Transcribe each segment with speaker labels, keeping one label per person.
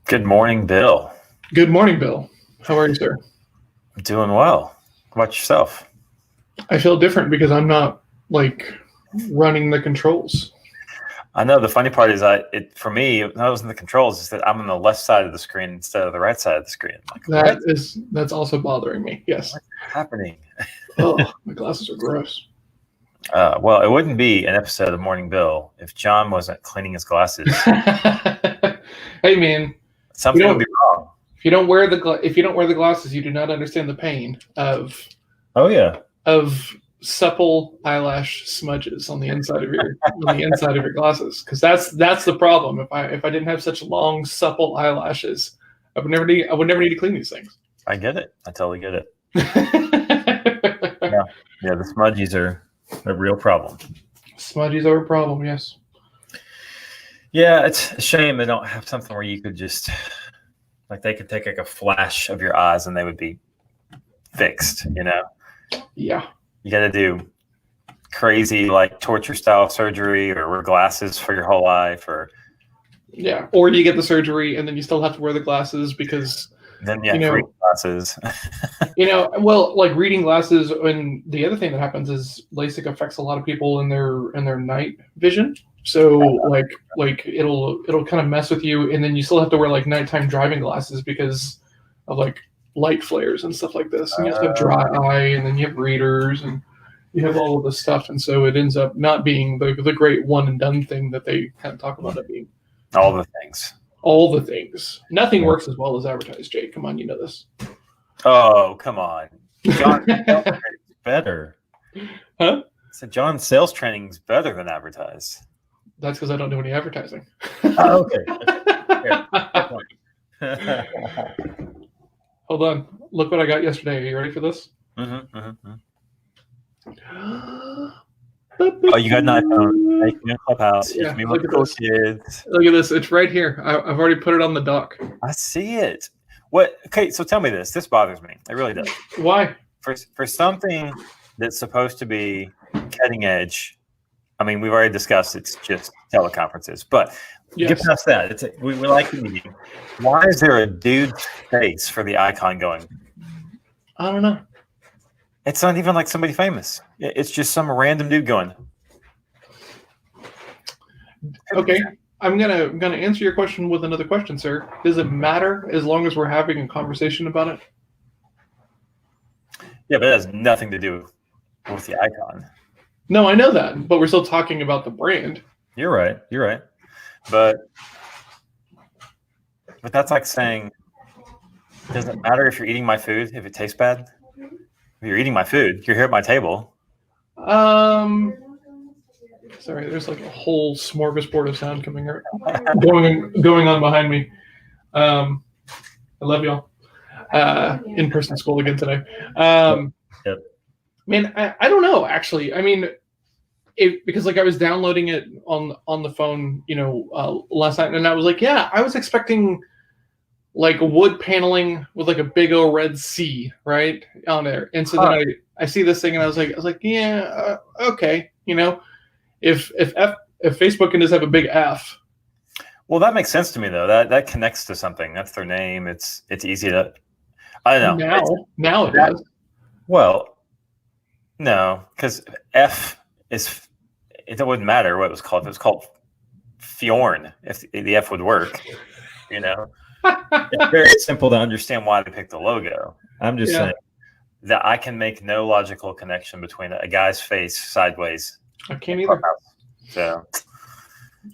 Speaker 1: Good morning, Bill.
Speaker 2: Good morning, Bill. How are you, sir?
Speaker 1: Doing well. How about yourself?
Speaker 2: I feel different because I'm not running the controls.
Speaker 1: I know the funny part is for me, it wasn't the controls, is that I'm on the left side of the screen instead of the right side of the screen.
Speaker 2: That's also bothering me. Yes.
Speaker 1: What's happening?
Speaker 2: Oh, my glasses are gross.
Speaker 1: Well, it wouldn't be an episode of Morning Bill if John wasn't cleaning his glasses.
Speaker 2: Hey, man.
Speaker 1: Something would be wrong.
Speaker 2: If you don't wear the glasses, you do not understand the pain of supple eyelash smudges on the inside of your glasses. Because that's the problem. If I didn't have such long supple eyelashes, I would never need to clean these things.
Speaker 1: I get it. I totally get it. Yeah, the smudgies are a real problem.
Speaker 2: Smudgies are a problem, yes.
Speaker 1: Yeah, it's a shame they don't have something where you could just, they could take a flash of your eyes and they would be fixed,
Speaker 2: Yeah.
Speaker 1: You got to do crazy, torture style surgery or wear glasses for your whole life or
Speaker 2: you get the surgery and then you still have to wear the glasses because
Speaker 1: then reading glasses.
Speaker 2: Reading glasses, and the other thing that happens is LASIK affects a lot of people in their night vision. So it'll kind of mess with you, and then you still have to wear nighttime driving glasses because of light flares and stuff like this. And you have to have dry eye, and then you have readers, and you have all of this stuff, and so it ends up not being the great one and done thing that they kind of talk about it being.
Speaker 1: All the things.
Speaker 2: Nothing works as well as advertised, Jake. Come on, you know this.
Speaker 1: Oh, come on. John's sales training is better.
Speaker 2: Huh?
Speaker 1: So John's sales training is better than advertised.
Speaker 2: That's because I don't do any advertising.
Speaker 1: Oh, okay.
Speaker 2: Hold on. Look what I got yesterday. Are you ready for this?
Speaker 1: Oh, you got an iPhone. Make me a Clubhouse.
Speaker 2: Yeah,
Speaker 1: look at those kids.
Speaker 2: Look at this. It's right here. I've already put it on the dock.
Speaker 1: I see it. What? Okay, so tell me this. This bothers me. It really does.
Speaker 2: Why?
Speaker 1: For something that's supposed to be cutting edge, I mean, we've already discussed it's just teleconferences, but get past that. We like the meeting. Why is there a dude's face for the icon going?
Speaker 2: I don't know.
Speaker 1: It's not even like somebody famous. It's just some random dude going.
Speaker 2: Okay, I'm gonna answer your question with another question, sir. Does it matter as long as we're having a conversation about it?
Speaker 1: Yeah, but it has nothing to do with the icon.
Speaker 2: No, I know that, but we're still talking about the brand.
Speaker 1: You're right. But that's like saying, does it matter if you're eating my food if it tastes bad? If you're eating my food, you're here at my table.
Speaker 2: Sorry, there's a whole smorgasbord of sound going on behind me. I love y'all. In-person school again today.
Speaker 1: Yep.
Speaker 2: Man, I don't know, actually. I mean, because I was downloading it on the phone, last night, and I was I was expecting wood paneling with a big old red C right on there, and so then I see this thing, and I was like, yeah, okay, if Facebook can just have a big F.
Speaker 1: Well, that makes sense to me though. That connects to something. That's their name. It's easy to. I don't know.
Speaker 2: Now it does.
Speaker 1: Well, no, because F is. It wouldn't matter what it was called. If it was called Fjorn, if the F would work, It's very simple to understand why they picked the logo. I'm just saying that I can make no logical connection between a guy's face sideways.
Speaker 2: I can't either.
Speaker 1: So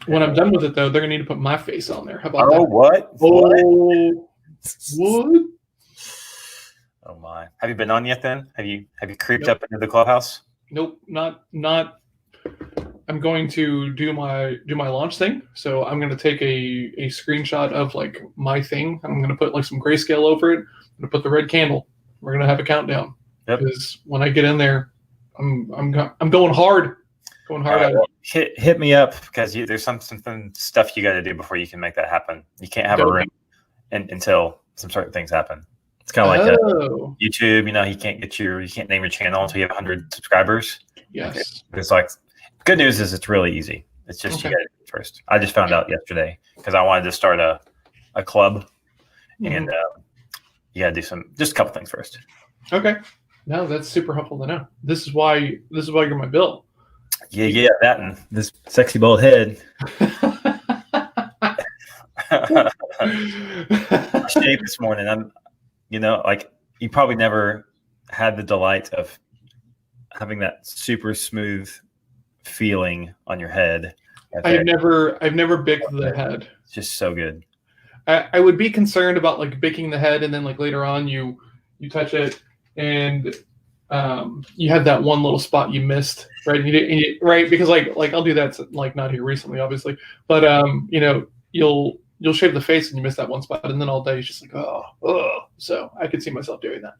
Speaker 2: when I'm done with it, though, they're gonna need to put my face on there. How about that?
Speaker 1: Oh, what?
Speaker 2: Oh, what?
Speaker 1: Oh my! Have you been on yet? Then have you creeped up into the clubhouse?
Speaker 2: Nope, not. I'm going to do my launch thing. So I'm going to take a screenshot of my thing. I'm going to put some grayscale over it. I'm going to put the red candle. We're going to have a countdown.
Speaker 1: Yep.
Speaker 2: Because when I get in there, I'm going hard. Going hard at it.
Speaker 1: Hit me up because there's some stuff you got to do before you can make that happen. You can't have a ring until some certain things happen. It's kind of like YouTube. You can't name your channel until you have 100 subscribers.
Speaker 2: Yes.
Speaker 1: It's good news is it's really easy. It's just you got to do it first. I just found out yesterday because I wanted to start a a club, and you gotta do just a couple things first.
Speaker 2: Okay. No, that's super helpful to know. This is why you're my BIL.
Speaker 1: Yeah, that and this sexy bald head. Shape this morning. I'm, like you probably never had the delight of having that super smooth feeling on your head.
Speaker 2: I've never bicked the head.
Speaker 1: It's just so good.
Speaker 2: I would be concerned about like bicking the head, and then like later on you touch it and you have that one little spot you missed, right? Right, because like I'll do that, like not here recently, obviously, but you'll shave the face and you miss that one spot, and then all day it's just like oh. So I could see myself doing that.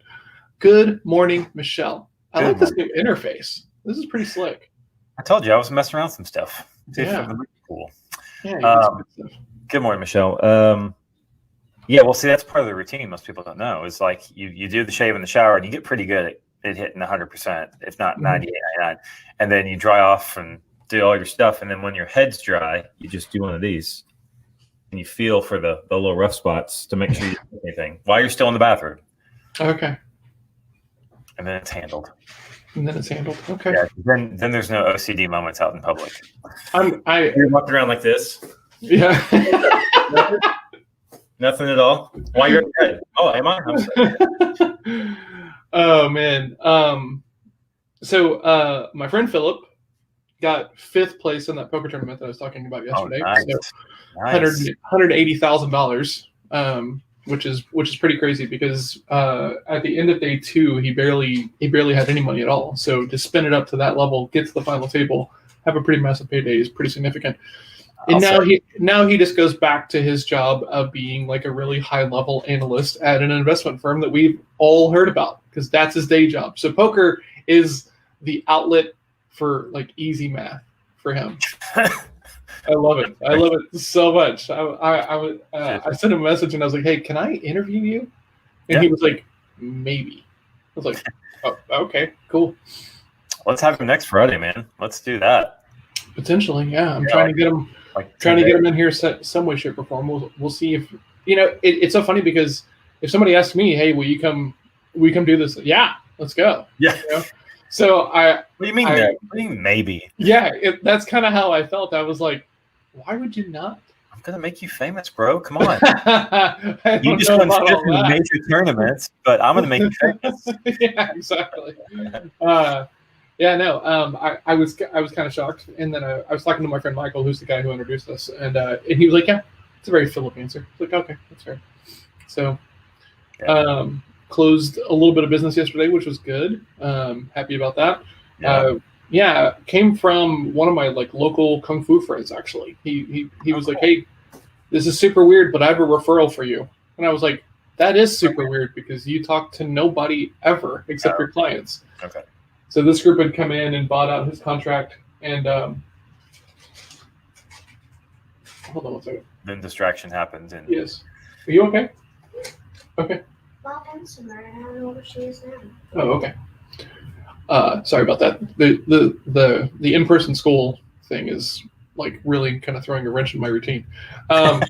Speaker 2: Good morning, Michelle. I like this new interface. This is pretty slick.
Speaker 1: I told you I was messing around with some stuff.
Speaker 2: Yeah,
Speaker 1: cool.
Speaker 2: Yeah.
Speaker 1: Good morning, Michelle. Yeah, well, see, that's part of the routine. Most people don't know. Is like you do the shave in the shower, and you get pretty good at hitting 100%, if not 98, 99, and then you dry off and do all your stuff, and then when your head's dry, you just do one of these, and you feel for the little rough spots to make sure you don't do anything while you're still in the bathroom.
Speaker 2: Okay.
Speaker 1: And then it's handled.
Speaker 2: Okay.
Speaker 1: Yeah, then there's no OCD moments out in public.
Speaker 2: You're
Speaker 1: walking around like this.
Speaker 2: Yeah.
Speaker 1: Nothing at all. Why you're in bed? Oh, am I? I'm sorry.
Speaker 2: Oh man. So my friend Philip got 5th place in that poker tournament that I was talking about yesterday.
Speaker 1: Nice.
Speaker 2: So
Speaker 1: Nice.
Speaker 2: $180,000, which is pretty crazy because at the end of day 2 he barely had any money at all. So to spin it up to that level, get to the final table, have a pretty massive payday is pretty significant. And now he just goes back to his job of being like a really high level analyst at an investment firm that we've all heard about, because that's his day job. So poker is the outlet for like easy math for him. I love it. I love it so much. I sent him a message and I was like, "Hey, can I interview you?" And he was like, "Maybe." I was like, "Oh, okay, cool.
Speaker 1: Let's have him next Friday, man. Let's do that."
Speaker 2: Potentially, yeah. I'm trying to get him. Trying to get him in here some way, shape, or form. We'll see if it's so funny because if somebody asks me, "Hey, will you come do this?" Yeah, let's go.
Speaker 1: Yeah.
Speaker 2: So
Speaker 1: What do you mean? What do you mean maybe?
Speaker 2: Yeah, that's kind of how I felt. I was like, why would you not?
Speaker 1: I'm gonna make you famous, bro. Come on. You just won 5 major tournaments, but I'm gonna make you famous.
Speaker 2: Yeah, exactly. Yeah, no. I was kind of shocked, and then I was talking to my friend Michael, who's the guy who introduced us, and he was like, "Yeah, it's a very Philip answer." I was like, "Okay, that's fair." So, closed a little bit of business yesterday, which was good. Happy about that. Yeah. Came from one of my like local kung fu friends. Actually, he was like, "Hey, this is super weird, but I have a referral for you," and I was like, "That is super weird because you talk to nobody ever except your clients."
Speaker 1: Okay.
Speaker 2: So this group had come in and bought out his contract, and hold on one second.
Speaker 1: Then distraction happens, and
Speaker 2: yes, are you okay? Okay.
Speaker 3: Well, I'm somewhere. I don't know where she is now.
Speaker 2: Oh, okay. Sorry about that. The in-person school thing is like really kind of throwing a wrench in my routine. I'm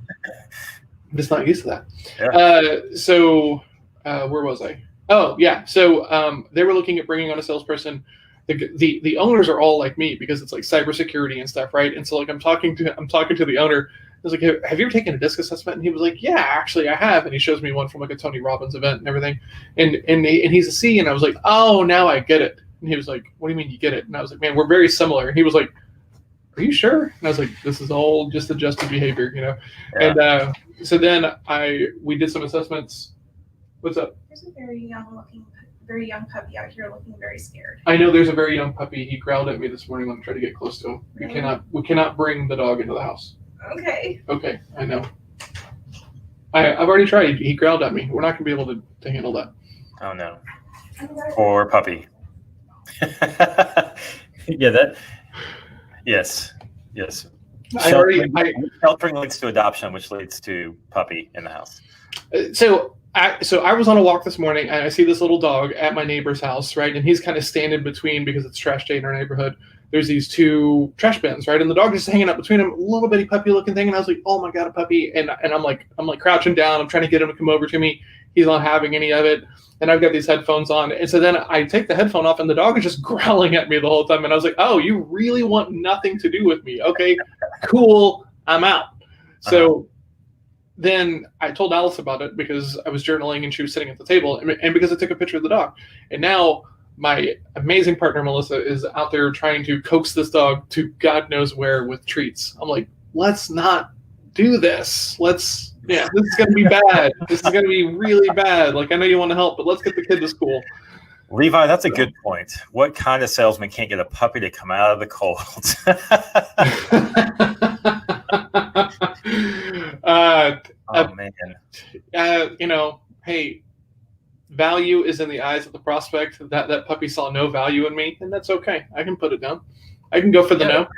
Speaker 2: just not used to that.
Speaker 1: Yeah.
Speaker 2: So where was I? Oh yeah. So they were looking at bringing on a salesperson. The owners are all like me because it's like cybersecurity and stuff, right? And so like I'm talking to the owner. I was like, "Have you ever taken a DISC assessment?" And he was like, "Yeah, actually, I have." And he shows me one from like a Tony Robbins event and everything. And he's a C. And I was like, "Oh, now I get it." And he was like, "What do you mean you get it?" And I was like, "Man, we're very similar." And he was like, "Are you sure?" And I was like, "This is all just adjusted behavior, you know." Yeah. And so then we did some assessments. What's up?
Speaker 3: There's a very young puppy out here looking very scared.
Speaker 2: I know there's a very young puppy. He growled at me this morning when I tried to get close to him.
Speaker 3: Really?
Speaker 2: We cannot bring the dog into the house.
Speaker 3: Okay.
Speaker 2: Okay, I know. I've already tried. He growled at me. We're not going to be able to handle that.
Speaker 1: Oh no. Poor puppy. Yeah, Yes. Sheltering leads to adoption, which leads to puppy in the house.
Speaker 2: So I was on a walk this morning, and I see this little dog at my neighbor's house, right? And he's kind of standing between, because it's trash day in our neighborhood. there's these two trash bins, right? And the dog is just hanging out between them, a little bitty puppy looking thing. And I was like, oh my God, a puppy. And I'm like crouching down. I'm trying to get him to come over to me. He's not having any of it. And I've got these headphones on. And so then I take the headphone off and the dog is just growling at me the whole time. And I was like, oh, you really want nothing to do with me. Okay, cool. I'm out. So then I told Alice about it because I was journaling and she was sitting at the table and because I took a picture of the dog. And now my amazing partner, Melissa, is out there trying to coax this dog to God knows where with treats. I'm like, let's not do this. This is going to be bad. This is going to be really bad. Like, I know you want to help, but let's get the kid to school.
Speaker 1: Levi, that's a good point. What kind of salesman can't get a puppy to come out of the cold?
Speaker 2: Man. Hey, value is in the eyes of the prospect. That puppy saw no value in me, and that's okay. I can put it down. I can go for the no.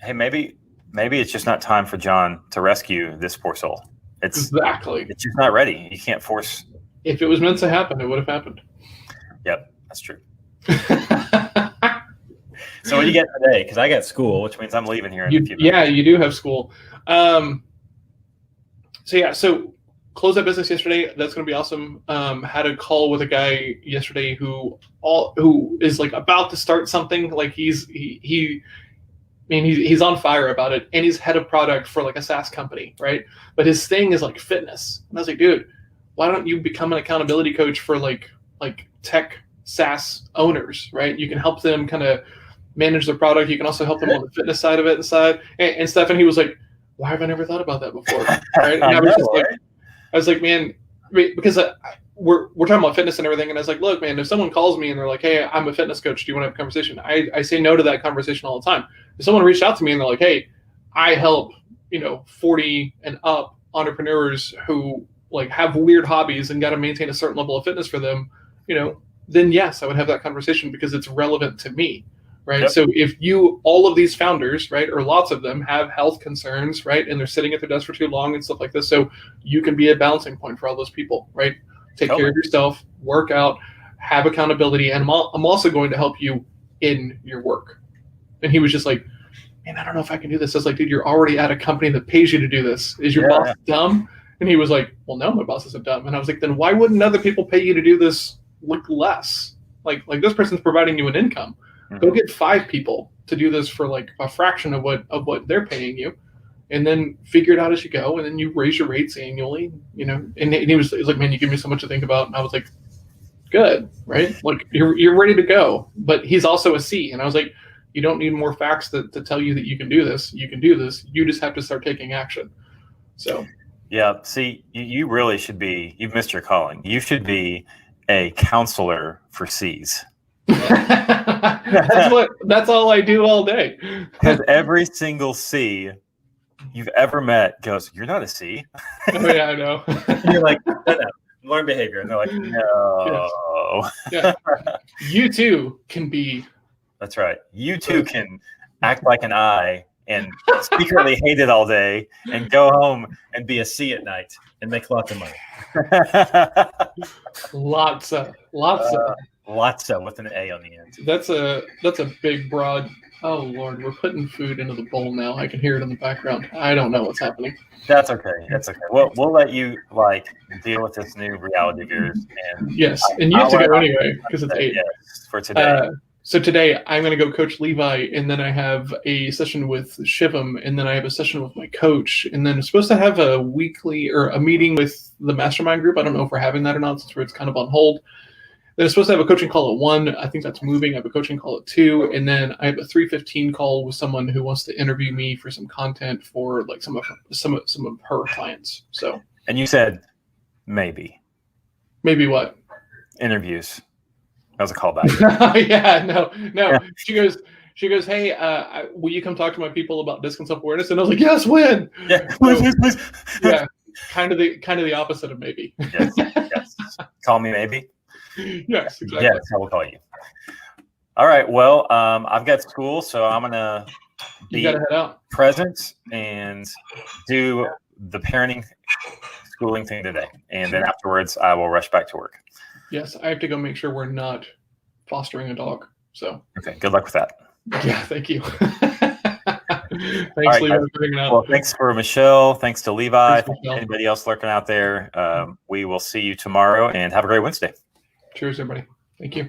Speaker 1: Hey, maybe it's just not time for John to rescue this poor soul.
Speaker 2: Exactly.
Speaker 1: It's just not ready. You can't force.
Speaker 2: If it was meant to happen, it would have happened.
Speaker 1: Yep, that's true. So what do you get today? Because I got school, which means I'm leaving here in a few minutes.
Speaker 2: Yeah, you do have school. So closed that business yesterday. That's going to be awesome. Had a call with a guy yesterday who is like about to start something. Like he's on fire about it, and he's head of product for like a SaaS company, right? But his thing is like fitness. And I was like, dude, why don't you become an accountability coach for like tech SaaS owners, right? You can help them kind of manage their product. You can also help them on the fitness side of it inside. And Stefan, he was like, why have I never thought about that before? Right? And I was like, man, because we're talking about fitness and everything. And I was like, look, man, if someone calls me and they're like, hey, I'm a fitness coach, do you want to have a conversation? I say no to that conversation all the time. If someone reached out to me and they're like, hey, I help, 40 and up entrepreneurs who like have weird hobbies and got to maintain a certain level of fitness for them, then yes, I would have that conversation because it's relevant to me. Right. Yep. So if all of these founders, right, or lots of them have health concerns, right, and they're sitting at their desk for too long and stuff like this. So you can be a balancing point for all those people, right? Take care of yourself, work out, have accountability. And I'm also going to help you in your work. And he was just like, man, I don't know if I can do this. I was like, dude, you're already at a company that pays you to do this. Is your boss dumb? And he was like, well, no, my boss isn't dumb. And I was like, then why wouldn't other people pay you to do this less? Like this person's providing you an income. Go get 5 people to do this for like a fraction of what they're paying you, and then figure it out as you go, and then you raise your rates annually. And he was like, man, you give me so much to think about. And I was like, good, right? Like you're ready to go. But he's also a C, and I was like, you don't need more facts to tell you that you can do this. You can do this. You just have to start taking action. So
Speaker 1: yeah, see, you really should be. You've missed your calling. You should be a counselor for C's.
Speaker 2: That's all I do all day.
Speaker 1: Because every single C you've ever met goes, you're not a C.
Speaker 2: Oh yeah, I know.
Speaker 1: And you're like, no, learn behavior. And they're like, no.
Speaker 2: Yes. Yeah. You too can be.
Speaker 1: That's right. You too can act like an I and secretly hate it all day and go home and be a C at night and make lots of money.
Speaker 2: Lots of.
Speaker 1: Lots of with an A on the end.
Speaker 2: That's a big broad. Oh Lord, we're putting food into the bowl now. I can hear it in the background. I don't know what's happening.
Speaker 1: That's okay. We'll let you deal with this new reality of yours. And
Speaker 2: yes, and you have to go anyway because it's 8.
Speaker 1: Yes, for today.
Speaker 2: So today I'm going to go coach Levi, and then I have a session with Shivam, and then I have a session with my coach, and then I'm supposed to have a weekly or a meeting with the mastermind group. I don't know if we're having that or not, since it's kind of on hold. Then I'm supposed to have a coaching call at 1. I think that's moving. I have a coaching call at 2, and then I have a 3:15 call with someone who wants to interview me for some content for like some of her clients. So.
Speaker 1: And you said maybe.
Speaker 2: Maybe what?
Speaker 1: Interviews. That was a callback.
Speaker 2: Yeah, no. Yeah. She goes, hey, will you come talk to my people about disc and self-awareness? And I was like, yes, when?
Speaker 1: Yeah, please.
Speaker 2: Yeah, kind of the opposite of maybe.
Speaker 1: Yes. Call me maybe.
Speaker 2: Yes, exactly.
Speaker 1: Yeah, that's how we'll call you. All right. Well, I've got school, so I'm gonna be
Speaker 2: head out.
Speaker 1: Present and do the parenting schooling thing today, and then afterwards I will rush back to work.
Speaker 2: Yes, I have to go make sure we're not fostering a dog. So
Speaker 1: okay, good luck with that.
Speaker 2: Yeah, thank you. Thanks,
Speaker 1: right,
Speaker 2: Levi, for hanging out.
Speaker 1: Well, thanks for Michelle. Thanks to Levi.
Speaker 2: Thanks, Michelle.
Speaker 1: Anybody else lurking out there? We will see you tomorrow, and have a great Wednesday.
Speaker 2: Cheers, everybody. Thank you.